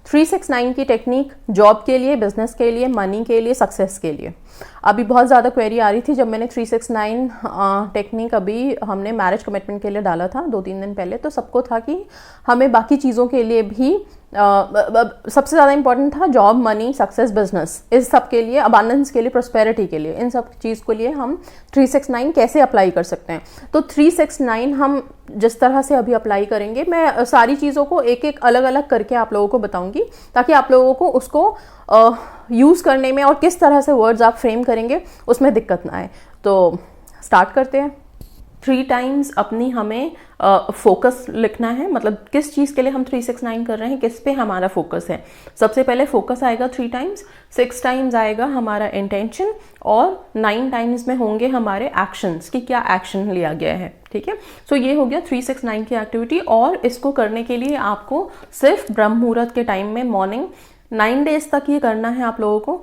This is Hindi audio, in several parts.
369 की टेक्निक जॉब के लिए, बिजनेस के लिए, मनी के लिए, सक्सेस के लिए। अभी बहुत ज़्यादा क्वेरी आ रही थी जब मैंने 369 टेक्निक अभी हमने मैरिज कमिटमेंट के लिए डाला था 2-3 दिन पहले, तो सबको था कि हमें बाकी चीज़ों के लिए भी सबसे ज़्यादा इंपॉर्टेंट था जॉब, मनी, सक्सेस, बिजनेस, इस सब के लिए, अबांडेंस के लिए, प्रोस्पेरिटी के लिए, इन सब चीज़ के लिए हम 369 कैसे अप्लाई कर सकते हैं। तो 369 हम जिस तरह से अभी अप्लाई करेंगे, मैं सारी चीज़ों को एक एक अलग अलग करके आप लोगों को बताऊंगी ताकि आप लोगों को उसको यूज़ करने में और किस तरह से वर्ड्स आप फ्रेम करेंगे उसमें दिक्कत ना आए। तो स्टार्ट करते हैं। 3 टाइम्स अपनी हमें फोकस लिखना है, मतलब किस चीज़ के लिए हम 369 कर रहे हैं, किस पे हमारा फोकस है। सबसे पहले फोकस आएगा 3 टाइम्स, 6 टाइम्स आएगा हमारा इंटेंशन और 9 टाइम्स में होंगे हमारे एक्शंस कि क्या एक्शन लिया गया है। ठीक है, सो ये हो गया 369 की एक्टिविटी। और इसको करने के लिए आपको सिर्फ ब्रह्म मुहूर्त के टाइम में मॉर्निंग 9 डेज तक ये करना है आप लोगों को।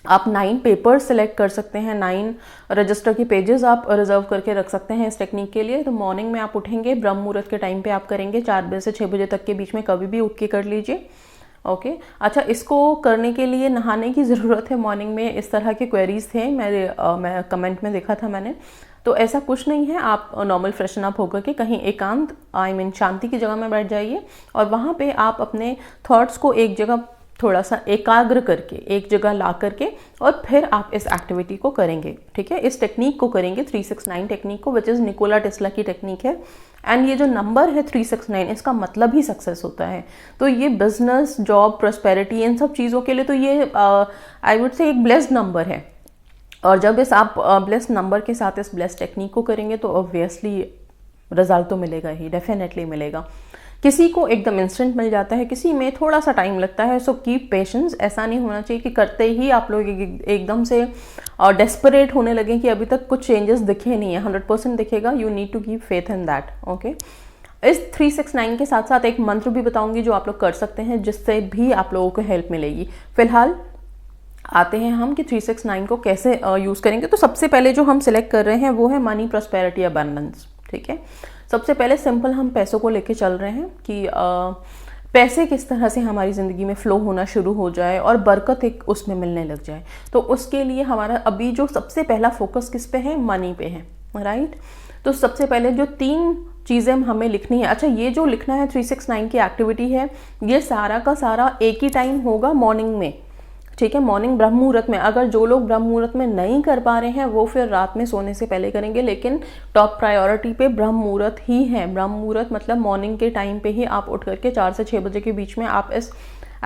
आप 9 पेपर्स सेलेक्ट कर सकते हैं, 9 रजिस्टर की पेजेस आप रिजर्व करके रख सकते हैं इस टेक्निक के लिए। तो मॉर्निंग में आप उठेंगे, ब्रह्म मुहूर्त के टाइम पे आप करेंगे, 4 बजे से 6 बजे तक के बीच में कभी भी उठ के कर लीजिए। ओके अच्छा, इसको करने के लिए नहाने की ज़रूरत है मॉर्निंग में, इस तरह के क्वेरीज थे मैं कमेंट में देखा था मैंने। तो ऐसा कुछ नहीं है, आप नॉर्मल फ्रेशन अप होकर के कहीं एकांत शांति की जगह में बैठ जाइए और वहाँ पे आप अपने थॉट्स को एक जगह थोड़ा सा एकाग्र करके एक जगह ला करके और फिर आप इस एक्टिविटी को करेंगे। ठीक है, इस टेक्निक को करेंगे 369 टेक्निक को, विच इज़ निकोला टेस्ला की टेक्निक है। एंड ये जो नंबर है 369, इसका मतलब ही सक्सेस होता है। तो ये बिजनेस, जॉब, प्रॉस्पेरिटी, इन सब चीज़ों के लिए तो ये आई वुड से एक ब्लेस्ड नंबर है। और जब इस आप ब्लेस्ड नंबर के साथ इस ब्लेस्ड टेक्निक को करेंगे तो ऑब्वियसली रिजल्ट तो मिलेगा ही, डेफिनेटली मिलेगा। किसी को एकदम इंस्टेंट मिल जाता है, किसी में थोड़ा सा टाइम लगता है। So keep patience. ऐसा नहीं होना चाहिए कि करते ही आप लोग एकदम से डेस्परेट होने लगे कि अभी तक कुछ चेंजेस दिखे नहीं है। 100% दिखेगा। You need to keep faith in that. Okay, इस 369 के साथ साथ एक मंत्र भी बताऊंगी जो आप लोग कर सकते हैं, जिससे भी आप लोगों को हेल्प मिलेगी। फिलहाल आते हैं हम कि 369 को कैसे यूज़ करेंगे। तो सबसे पहले जो हम सिलेक्ट कर रहे हैं वो है मनी, प्रॉस्पेरिटी, अबंडेंस। ठीक है, सबसे पहले सिंपल हम पैसों को लेके चल रहे हैं कि पैसे किस तरह से हमारी ज़िंदगी में फ़्लो होना शुरू हो जाए और बरकत एक उसमें मिलने लग जाए। तो उसके लिए हमारा अभी जो सबसे पहला फोकस किस पे है, मनी पे है। राइट, तो सबसे पहले जो 3 चीज़ें हमें लिखनी है। अच्छा, ये जो लिखना है 369 की एक्टिविटी है, ये सारा का सारा एक ही टाइम होगा, मॉर्निंग में। ठीक है, मॉर्निंग ब्रह्म मुहूर्त में। अगर जो लोग ब्रह्म मुहूर्त में नहीं कर पा रहे हैं वो फिर रात में सोने से पहले करेंगे, लेकिन टॉप प्रायोरिटी पे ब्रह्म मुहूर्त ही है। ब्रह्म मुहूर्त मतलब मॉर्निंग के टाइम पे ही आप उठ करके 4 से 6 बजे के बीच में आप इस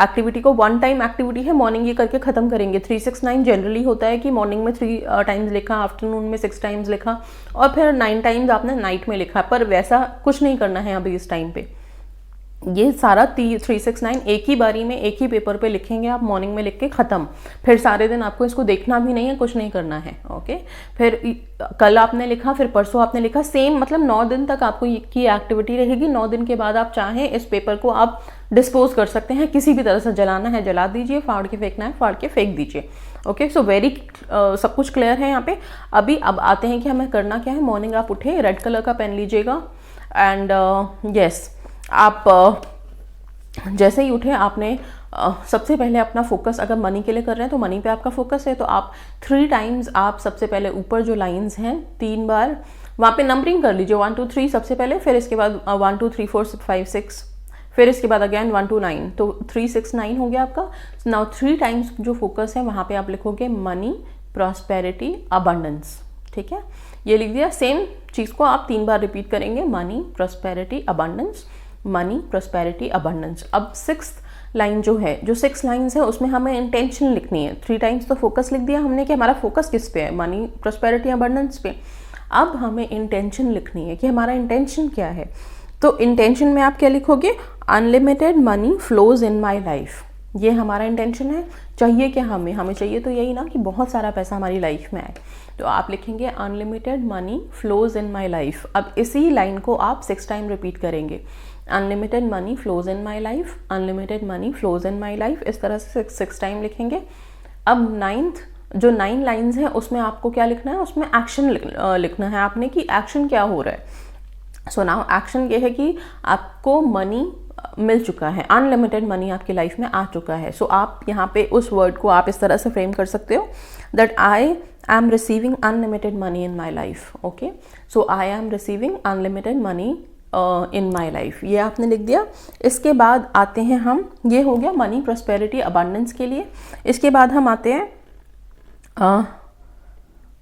एक्टिविटी को, 1 टाइम एक्टिविटी है, मॉर्निंग ये करके खत्म करेंगे। 369 जनरली होता है कि मॉर्निंग में 3 टाइम्स लिखा, आफ्टरनून में 6 टाइम्स लिखा और फिर 9 टाइम्स आपने नाइट में लिखा, पर वैसा कुछ नहीं करना है अभी इस टाइम पे। ये सारा 369 एक ही बारी में एक ही पेपर पे लिखेंगे आप, मॉर्निंग में लिख के ख़त्म। फिर सारे दिन आपको इसको देखना भी नहीं है, कुछ नहीं करना है। ओके, फिर कल आपने लिखा, फिर परसों आपने लिखा, सेम मतलब 9 दिन तक आपको की एक्टिविटी रहेगी। 9 दिन के बाद आप चाहें इस पेपर को आप डिस्पोज कर सकते हैं, किसी भी तरह से जलाना है जला दीजिए, फाड़ के फेंकना है फाड़ के फेंक दीजिए। ओके, सो वेरी सब कुछ क्लियर है यहाँ पे। अभी अब आते हैं कि हमें करना क्या है। मॉर्निंग आप उठे, रेड कलर का पेन लीजिएगा एंड यस, आप जैसे ही उठे आपने सबसे पहले अपना फोकस, अगर मनी के लिए कर रहे हैं तो मनी पे आपका फोकस है, तो आप 3 टाइम्स आप सबसे पहले ऊपर जो लाइंस हैं 3 बार वहाँ पे नंबरिंग कर लीजिए, 1 2 3 सबसे पहले, फिर इसके बाद 1 2 3 4 5 6, फिर इसके बाद अगेन 1 2 9, तो 3 6 9 हो गया आपका। नाउ 3 टाइम्स जो फोकस है वहाँ पे आप लिखोगे मनी, प्रॉस्पेरिटी, अबंडेंस। ठीक है, ये लिख दिया। सेम चीज़ को आप 3 बार रिपीट करेंगे, money, prosperity, abundance, money, prosperity, abundance. अब 6th लाइन जो है, जो 6 लाइन्स है उसमें हमें इंटेंशन लिखनी है। 3 टाइम्स तो फोकस लिख दिया हमने कि हमारा फोकस किस पे है, मनी, प्रॉस्पेरिटी, अबंडेंस पे। अब हमें इंटेंशन लिखनी है कि हमारा इंटेंशन क्या है। तो इंटेंशन में आप क्या लिखोगे, unlimited money flows in my life. ये हमारा इंटेंशन है। चाहिए क्या हमें चाहिए तो यही ना कि बहुत सारा पैसा हमारी लाइफ में आए। तो आप लिखेंगे unlimited money flows in my life. अब इसी लाइन को आप 6 टाइम रिपीट करेंगे, unlimited money flows in my life, unlimited money flows in my life. इस तरह से 6 टाइम लिखेंगे। अब 9th जो 9 लाइन्स हैं उसमें आपको क्या लिखना है, उसमें एक्शन लिखना है आपने कि एक्शन क्या हो रहा है। सो नाउ एक्शन ये है कि आपको मनी मिल चुका है, अनलिमिटेड मनी आपकी लाइफ में आ चुका है। सो आप यहाँ पे उस वर्ड को आप इस तरह से फ्रेम कर सकते हो that I am receiving unlimited money in my life. Okay, so I am receiving unlimited money in my life, ये आपने लिख दिया। इसके बाद आते हैं हम, ये हो गया मनी, प्रॉस्पेरिटी, अबंडेंस के लिए। इसके बाद हम आते हैं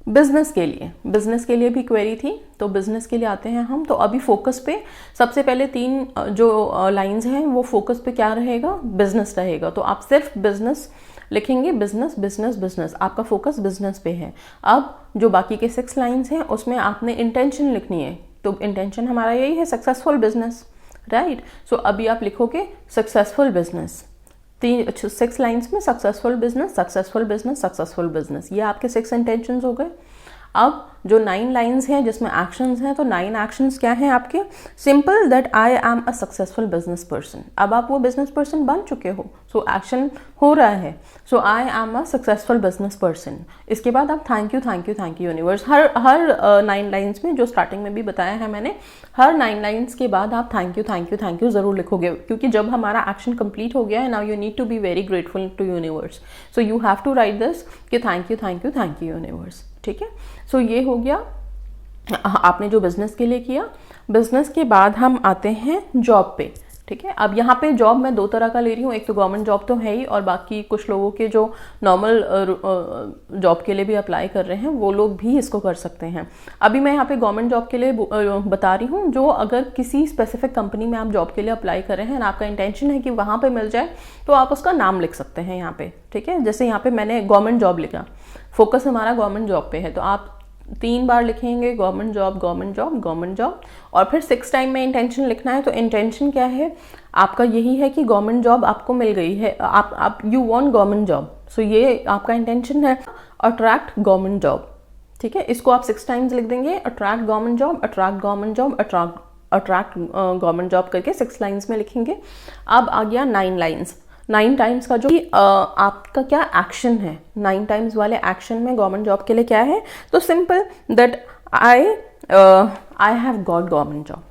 बिजनेस के लिए। बिजनेस के लिए भी क्वेरी थी, तो बिजनेस के लिए आते हैं हम। तो अभी फोकस पे सबसे पहले 3 जो लाइंस हैं वो फोकस पे क्या रहेगा, बिजनेस रहेगा। तो आप सिर्फ बिजनेस लिखेंगे, बिजनेस बिजनेस बिजनेस, आपका फोकस बिजनेस पे है। अब जो बाकी के 6 लाइंस हैं उसमें आपने इंटेंशन लिखनी है, तो इंटेंशन हमारा यही है, सक्सेसफुल बिजनेस, राइट। सो अभी आप लिखोगे सक्सेसफुल बिजनेस, 6 लाइंस में successful business, successful business, successful business, ये आपके 6 इंटेंशंस हो गए। अब जो 9 लाइंस हैं जिसमें एक्शंस हैं, तो 9 एक्शंस क्या हैं आपके, simple that I am a successful business person. अब आप वो बिजनेस पर्सन बन चुके हो, सो एक्शन हो रहा है, so I am a successful business person. इसके बाद आप thank you thank you thank you universe, हर 9 लाइंस में, जो स्टार्टिंग में भी बताया है मैंने, हर 9 लाइंस के बाद आप thank you thank you thank you जरूर लिखोगे, क्योंकि जब हमारा एक्शन कंप्लीट हो गया है, now you need to be very grateful to universe, so you have to write this कि thank you thank you thank you universe. ठीक है, सो ये हो गया आपने जो बिजनेस के लिए किया। बिजनेस के बाद हम आते हैं जॉब पे। ठीक है, अब यहाँ पे जॉब मैं 2 तरह का ले रही हूँ, एक तो गवर्नमेंट जॉब तो है ही, और बाकी कुछ लोगों के जो नॉर्मल जॉब के लिए भी अप्लाई कर रहे हैं वो लोग भी इसको कर सकते हैं। अभी मैं यहाँ पे गवर्नमेंट जॉब के लिए बता रही हूँ, जो अगर किसी स्पेसिफिक कंपनी में आप जॉब के लिए अप्लाई कर रहे हैं और आपका इंटेंशन है कि वहाँ पे मिल जाए, तो आप उसका नाम लिख सकते हैं यहाँ पे। ठीक है, जैसे यहाँ पे मैंने गवर्नमेंट जॉब लिखा, फोकस हमारा गवर्नमेंट जॉब पे है, तो आप 3 बार लिखेंगे government job government job government job, और फिर 6 टाइम में इंटेंशन लिखना है। तो इंटेंशन क्या है आपका, यही है कि गवर्नमेंट जॉब आपको मिल गई है, आप यू वांट गवर्नमेंट जॉब, सो ये आपका इंटेंशन है, अट्रैक्ट गवर्नमेंट जॉब। ठीक है, इसको आप 6 टाइम्स लिख देंगे, attract government job, attract government job, attract government job करके 6 लाइन्स में लिखेंगे। अब आ गया 9 लाइन्स, 9 टाइम्स का जो आपका क्या एक्शन है, 9 टाइम्स वाले एक्शन में गवर्नमेंट जॉब के लिए क्या है, तो simple that I have got government job.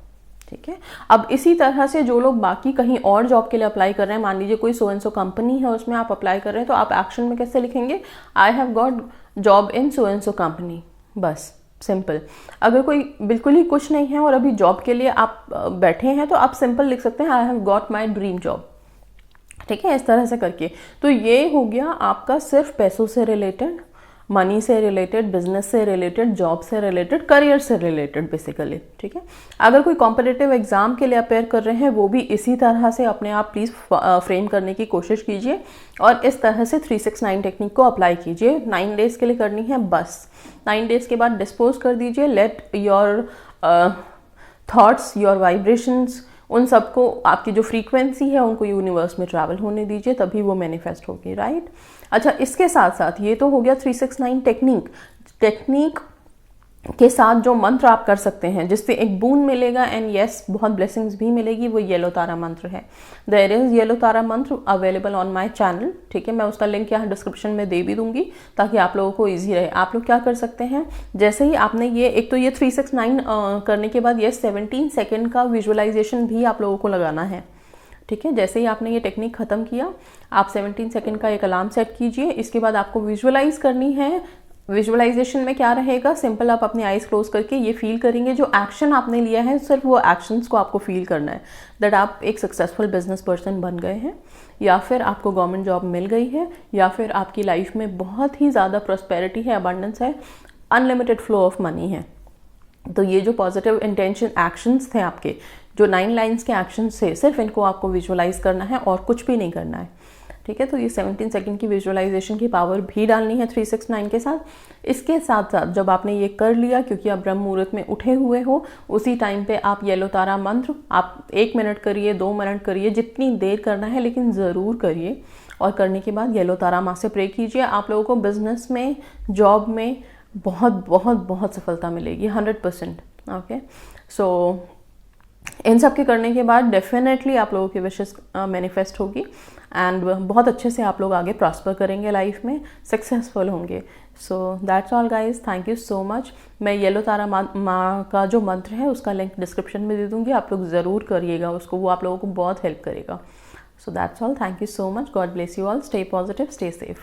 ठीक है, अब इसी तरह से जो लोग बाकी कहीं और जॉब के लिए अप्लाई कर रहे हैं, मान लीजिए कोई सो एंड सो कंपनी है उसमें आप अप्लाई कर रहे हैं, तो आप एक्शन में कैसे लिखेंगे, I have got job in so and so company, बस सिंपल। अगर कोई बिल्कुल ही कुछ नहीं है और अभी जॉब के लिए आप बैठे हैं, तो आप सिंपल लिख सकते हैं I have got my dream job. ठीक है, इस तरह से करके। तो ये हो गया आपका सिर्फ पैसों से रिलेटेड, मनी से रिलेटेड, बिजनेस से रिलेटेड, जॉब से रिलेटेड, करियर से रिलेटेड बेसिकली। ठीक है, अगर कोई कॉम्पिटिटिव एग्जाम के लिए अपेयर कर रहे हैं, वो भी इसी तरह से अपने आप प्लीज़ फ्रेम करने की कोशिश कीजिए, और इस तरह से 369 टेक्निक को अप्लाई कीजिए। 9 डेज के लिए करनी है बस, 9 डेज के बाद डिस्पोज कर दीजिए। Let your thoughts, your vibrations, उन सबको, आपकी जो फ्रीक्वेंसी है उनको यूनिवर्स में ट्रैवल होने दीजिए, तभी वो मैनिफेस्ट होगी, राइट। अच्छा, इसके साथ साथ ये तो हो गया 369 टेक्निक के साथ जो मंत्र आप कर सकते हैं जिससे एक बून मिलेगा, एंड यस बहुत ब्लेसिंग्स भी मिलेगी, वो येलो तारा मंत्र है। देयर इज येलो तारा मंत्र अवेलेबल ऑन माय चैनल। ठीक है, मैं उसका लिंक यहाँ डिस्क्रिप्शन में दे भी दूंगी ताकि आप लोगों को ईजी रहे। आप लोग क्या कर सकते हैं, जैसे ही आपने ये, एक तो ये 369 करने के बाद ये 17 सेकेंड का विजुअलाइजेशन भी आप लोगों को लगाना है। ठीक है, जैसे ही आपने ये टेक्निक खत्म किया, आप 17 सेकेंड का एक अलार्म सेट कीजिए। इसके बाद आपको विजुअलाइज करनी है। विजुअलाइजेशन में क्या रहेगा, सिंपल आप अपनी आईज क्लोज करके ये फील करेंगे, जो एक्शन आपने लिया है सिर्फ वो एक्शंस को आपको फील करना है, दैट आप एक सक्सेसफुल बिजनेस पर्सन बन गए हैं, या फिर आपको गवर्नमेंट जॉब मिल गई है, या फिर आपकी लाइफ में बहुत ही ज़्यादा प्रॉस्पेरिटी है, अबंडेंस है, अनलिमिटेड फ्लो ऑफ मनी है। तो ये जो पॉजिटिव इंटेंशन एक्शंस थे आपके, जो 9 लाइन्स के एक्शंस थे, सिर्फ इनको आपको विजुअलाइज करना है और कुछ भी नहीं करना है। ठीक है, तो ये 17 सेकंड की विजुअलाइजेशन की पावर भी डालनी है 369 के साथ। इसके साथ साथ जब आपने ये कर लिया, क्योंकि आप ब्रह्म मुहूर्त में उठे हुए हो, उसी टाइम पे आप येलो तारा मंत्र आप 1 मिनट करिए, 2 मिनट करिए, जितनी देर करना है, लेकिन ज़रूर करिए। और करने के बाद येलो तारा माँ से प्रे कीजिए। आप लोगों को बिजनेस में, जॉब में बहुत बहुत बहुत सफलता मिलेगी, 100%। ओके, सो इन सब के करने के बाद डेफिनेटली आप लोगों की विशेस मैनिफेस्ट होगी एंड बहुत अच्छे से आप लोग आगे प्रॉस्पर करेंगे, लाइफ में सक्सेसफुल होंगे। So that's all guys, thank you so much. मैं येलो तारा माँ का जो मंत्र है उसका लिंक डिस्क्रिप्शन में दे दूँगी, आप लोग ज़रूर करिएगा उसको, वो आप लोगों को बहुत हेल्प करेगा। So that's all, thank you so much, God bless you all, stay positive, stay safe.